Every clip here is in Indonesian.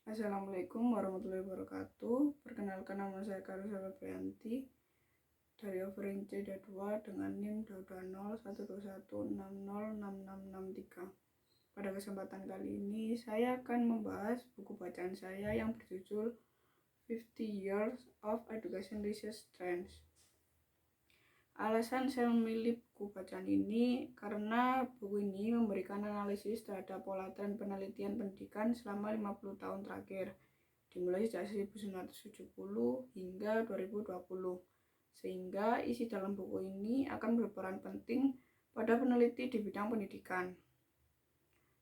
Assalamualaikum warahmatullahi wabarakatuh. Perkenalkan, nama saya Karisa Febrianti dari Offering C2 dengan NIM 2201216066663. Pada kesempatan kali ini saya akan membahas buku bacaan saya yang berjudul 50 Years of Education Research Trends. Alasan saya memilih buku bacaan ini karena buku ini memberikan analisis terhadap pola tren penelitian pendidikan selama 50 tahun terakhir, dimulai sejak 1970 hingga 2020, sehingga isi dalam buku ini akan berperan penting pada peneliti di bidang pendidikan.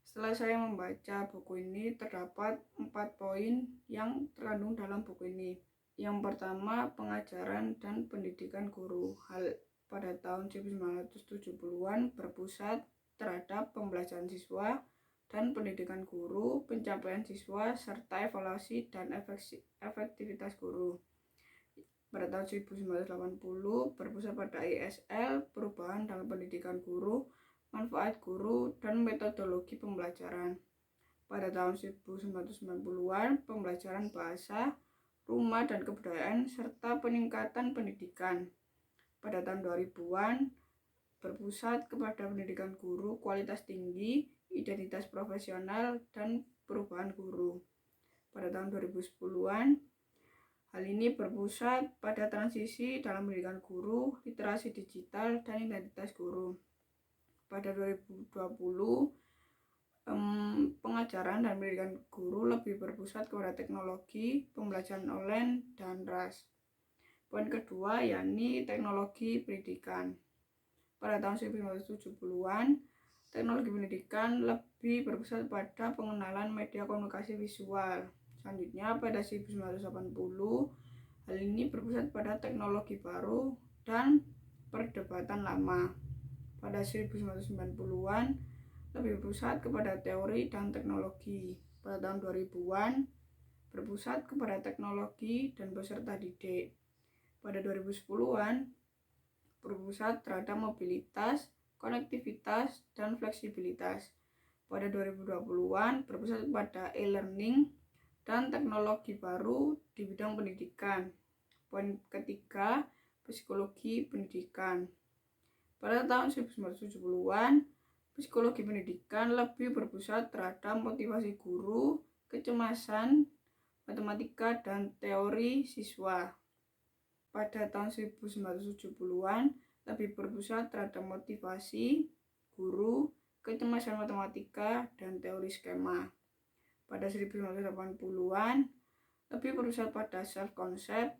Setelah saya membaca buku ini, terdapat 4 poin yang terkandung dalam buku ini. Yang pertama, pengajaran dan pendidikan guru. Hal pada tahun 1970-an berpusat terhadap pembelajaran siswa dan pendidikan guru, pencapaian siswa, serta evaluasi dan efektivitas guru. Pada tahun 1980 berpusat pada ISL, perubahan dalam pendidikan guru, manfaat guru, dan metodologi pembelajaran. Pada tahun 1990-an, pembelajaran bahasa, rumah dan kebudayaan, serta peningkatan pendidikan. Pada tahun 2000-an, berpusat kepada pendidikan guru, kualitas tinggi, identitas profesional, dan perubahan guru. Pada tahun 2010-an, hal ini berpusat pada transisi dalam pendidikan guru, literasi digital, dan identitas guru. Pada 2020, pengajaran dan pendidikan guru lebih berpusat kepada teknologi, pembelajaran online, dan RAS. Poin kedua yakni teknologi pendidikan. Pada tahun 1970-an, teknologi pendidikan lebih berpusat pada pengenalan media komunikasi visual. Selanjutnya, pada 1980, hal ini berpusat pada teknologi baru dan perdebatan lama. Pada 1990-an, lebih berpusat kepada teori dan teknologi. Pada tahun 2000-an, berpusat kepada teknologi dan peserta didik. Pada 2010-an, berpusat terhadap mobilitas, konektivitas, dan fleksibilitas. Pada 2020-an, berpusat pada e-learning dan teknologi baru di bidang pendidikan. Poin ketiga, psikologi pendidikan. Pada tahun 1970-an, psikologi pendidikan lebih berpusat terhadap motivasi guru, kecemasan, matematika, dan teori siswa. Pada tahun 1970-an, lebih berpusat terhadap motivasi guru, kecemasan matematika, dan teori skema. Pada 1980-an, lebih berpusat pada self-concept,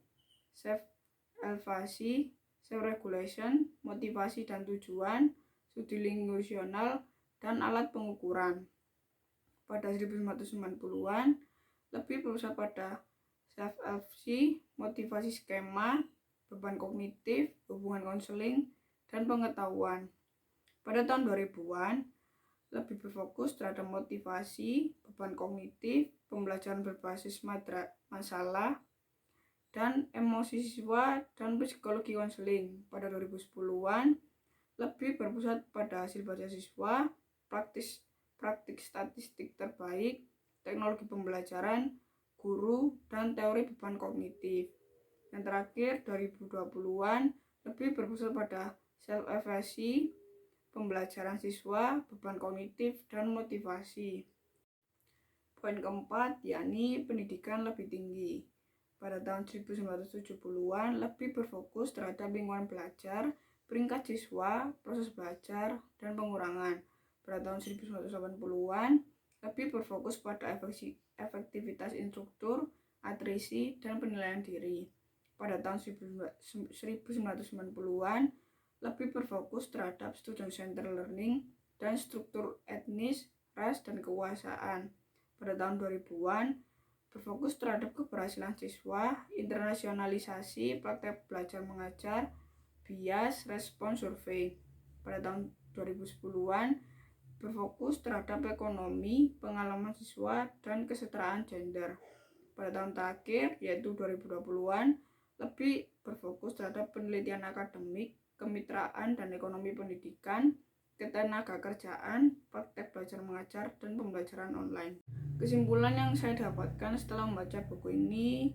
self-evaluasi, self-regulation, motivasi dan tujuan, studi lingkunsional, dan alat pengukuran. Pada 1990-an, lebih berpusat pada self-evaluasi, motivasi skema, beban kognitif, hubungan konseling, dan pengetahuan. Pada tahun 2000-an, lebih berfokus terhadap motivasi, beban kognitif, pembelajaran berbasis masalah, dan emosi siswa, dan psikologi konseling. Pada 2010-an, lebih berpusat pada hasil baca siswa, praktik statistik terbaik, teknologi pembelajaran, guru, dan teori beban kognitif. Yang terakhir, 2020-an, lebih berpusat pada self-evaluasi, pembelajaran siswa, beban kognitif, dan motivasi. Poin keempat, yakni pendidikan lebih tinggi. Pada tahun 1970-an, lebih berfokus terhadap lingkungan belajar, peringkat siswa, proses belajar, dan pengurangan. Pada tahun 1980-an, lebih berfokus pada efektivitas instruktur, atrisi, dan penilaian diri. Pada tahun 1990-an, lebih berfokus terhadap student-centered learning dan struktur etnis, ras, dan kekuasaan. Pada tahun 2000-an, berfokus terhadap keberhasilan siswa, internasionalisasi, praktek belajar mengajar, bias, respon survei. Pada tahun 2010-an, berfokus terhadap ekonomi, pengalaman siswa, dan kesetaraan gender. Pada tahun terakhir, yaitu 2020-an, lebih berfokus terhadap penelitian akademik, kemitraan, dan ekonomi pendidikan, ketenagakerjaan, praktek belajar mengajar, dan pembelajaran online. Kesimpulan yang saya dapatkan setelah membaca buku ini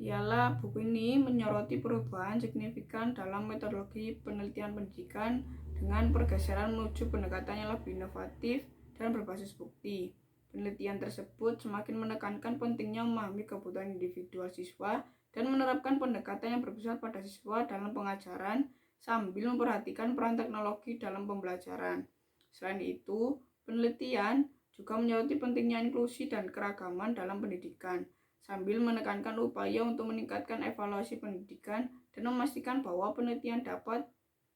ialah buku ini menyoroti perubahan signifikan dalam metodologi penelitian pendidikan dengan pergeseran menuju pendekatan yang lebih inovatif dan berbasis bukti. Penelitian tersebut semakin menekankan pentingnya memahami kebutuhan individual siswa dan menerapkan pendekatan yang berpusat pada siswa dalam pengajaran sambil memperhatikan peran teknologi dalam pembelajaran. Selain itu, penelitian juga menyoroti pentingnya inklusi dan keragaman dalam pendidikan, sambil menekankan upaya untuk meningkatkan evaluasi pendidikan dan memastikan bahwa penelitian dapat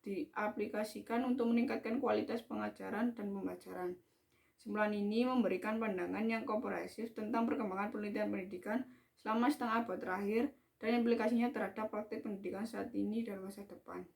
diaplikasikan untuk meningkatkan kualitas pengajaran dan pembelajaran. Kesimpulan ini memberikan pandangan yang komprehensif tentang perkembangan penelitian pendidikan selama setengah abad terakhir dan implikasinya terhadap praktik pendidikan saat ini dan masa depan.